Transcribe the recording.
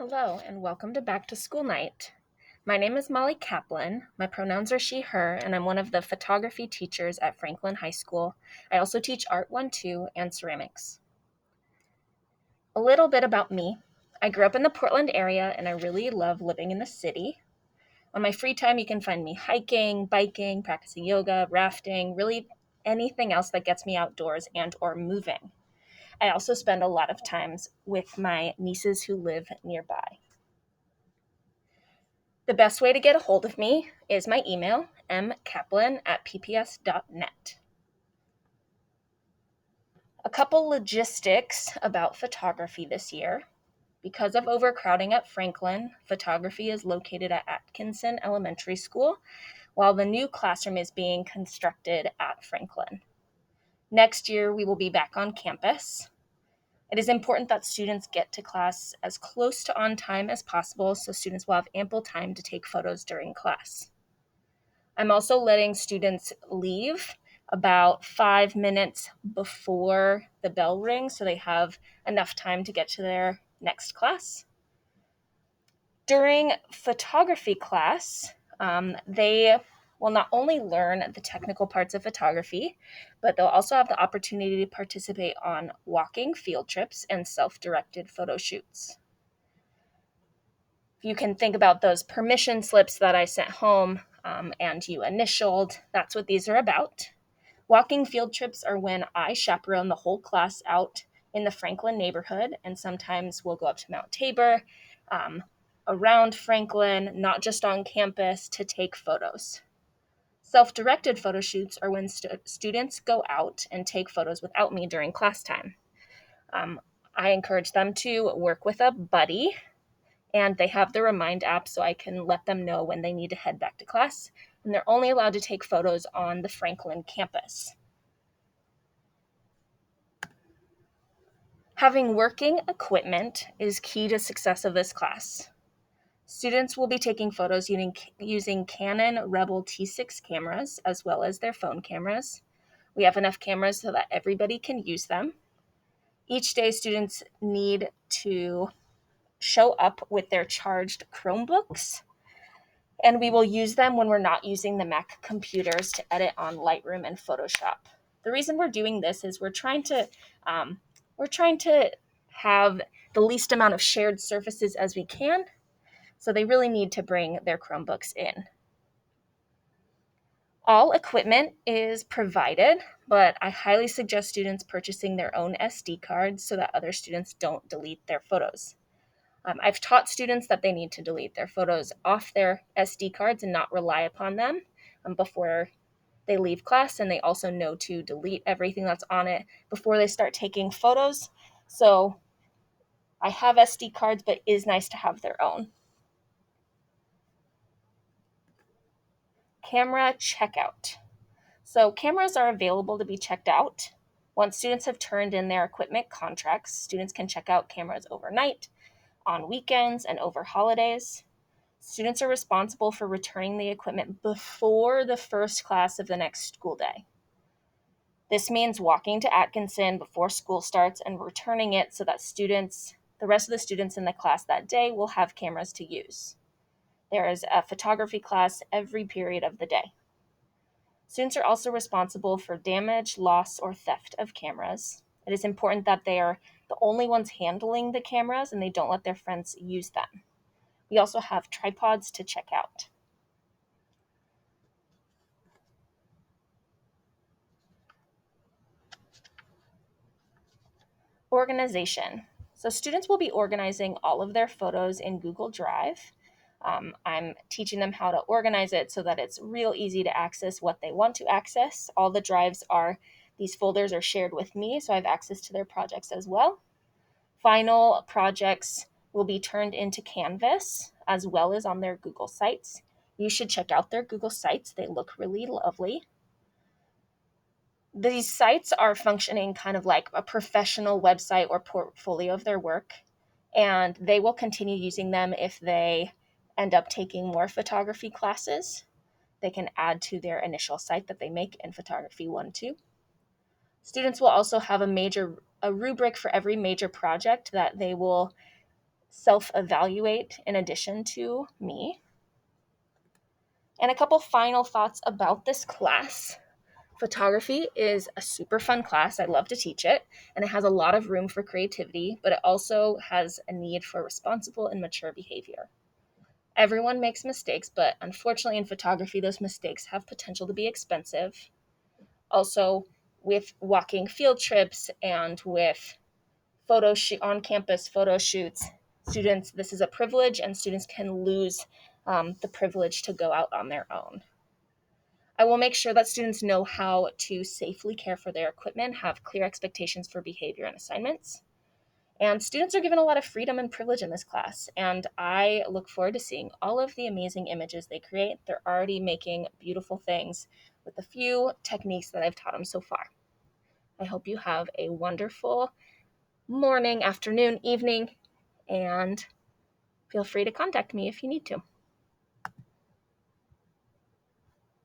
Hello, and welcome to Back to School Night. My name is Molly Kaplan. My pronouns are she, her, and I'm one of the photography teachers at Franklin High School. I also teach Art 1-2 and ceramics. A little bit about me. I grew up in the Portland area, and I really love living in the city. On my free time, you can find me hiking, biking, practicing yoga, rafting, really anything else that gets me outdoors and or moving. I also spend a lot of times with my nieces who live nearby. The best way to get a hold of me is my email, mkaplan@pps.net. A couple logistics about photography this year. Because of overcrowding at Franklin, photography is located at Atkinson Elementary School, while the new classroom is being constructed at Franklin. Next year, we will be back on campus. It is important that students get to class as close to on time as possible so students will have ample time to take photos during class. I'm also letting students leave about 5 minutes before the bell rings so they have enough time to get to their next class. During photography class, they will not only learn the technical parts of photography, but they'll also have the opportunity to participate on walking field trips and self-directed photo shoots. You can think about those permission slips that I sent home and you initialed. That's what these are about. Walking field trips are when I chaperone the whole class out in the Franklin neighborhood, and sometimes we'll go up to Mount Tabor, around Franklin, not just on campus, to take photos. Self-directed photo shoots are when students go out and take photos without me during class time. I encourage them to work with a buddy, and they have the Remind app so I can let them know when they need to head back to class, and they're only allowed to take photos on the Franklin campus. Having working equipment is key to success of this class. Students will be taking photos using Canon Rebel T6 cameras as well as their phone cameras. We have enough cameras so that everybody can use them. Each day, students need to show up with their charged Chromebooks, and we will use them when we're not using the Mac computers to edit on Lightroom and Photoshop. The reason we're doing this is we're trying to have the least amount of shared surfaces as we can, so they really need to bring their Chromebooks in. All equipment is provided, but I highly suggest students purchasing their own SD cards so that other students don't delete their photos. I've taught students that they need to delete their photos off their SD cards and not rely upon them before they leave class, and they also know to delete everything that's on it before they start taking photos. So I have SD cards, but it is nice to have their own. Camera checkout. So cameras are available to be checked out. Once students have turned in their equipment contracts, students can check out cameras overnight, on weekends, and over holidays. Students are responsible for returning the equipment before the first class of the next school day. This means walking to Atkinson before school starts and returning it so that the rest of the students in the class that day will have cameras to use. There is a photography class every period of the day. Students are also responsible for damage, loss, or theft of cameras. It is important that they are the only ones handling the cameras and they don't let their friends use them. We also have tripods to check out. Organization. So students will be organizing all of their photos in Google Drive. I'm teaching them how to organize it so that it's real easy to access what they want to access. All the drives these folders are shared with me, so I have access to their projects as well. Final projects will be turned into Canvas as well as on their Google sites. You should check out their Google sites. They look really lovely. These sites are functioning kind of like a professional website or portfolio of their work, and they will continue using them if they end up taking more photography classes. They can add to their initial site that they make in Photography 1-2. Students will also have a rubric for every major project that they will self-evaluate in addition to me. And a couple final thoughts about this class. Photography is a super fun class. I love to teach it, and it has a lot of room for creativity, but it also has a need for responsible and mature behavior. Everyone makes mistakes, but unfortunately in photography, those mistakes have potential to be expensive. Also, with walking field trips and with on-campus photo shoots, this is a privilege, and students can lose the privilege to go out on their own. I will make sure that students know how to safely care for their equipment, have clear expectations for behavior and assignments. And students are given a lot of freedom and privilege in this class, and I look forward to seeing all of the amazing images they create. They're already making beautiful things with a few techniques that I've taught them so far. I hope you have a wonderful morning, afternoon, evening, and feel free to contact me if you need to.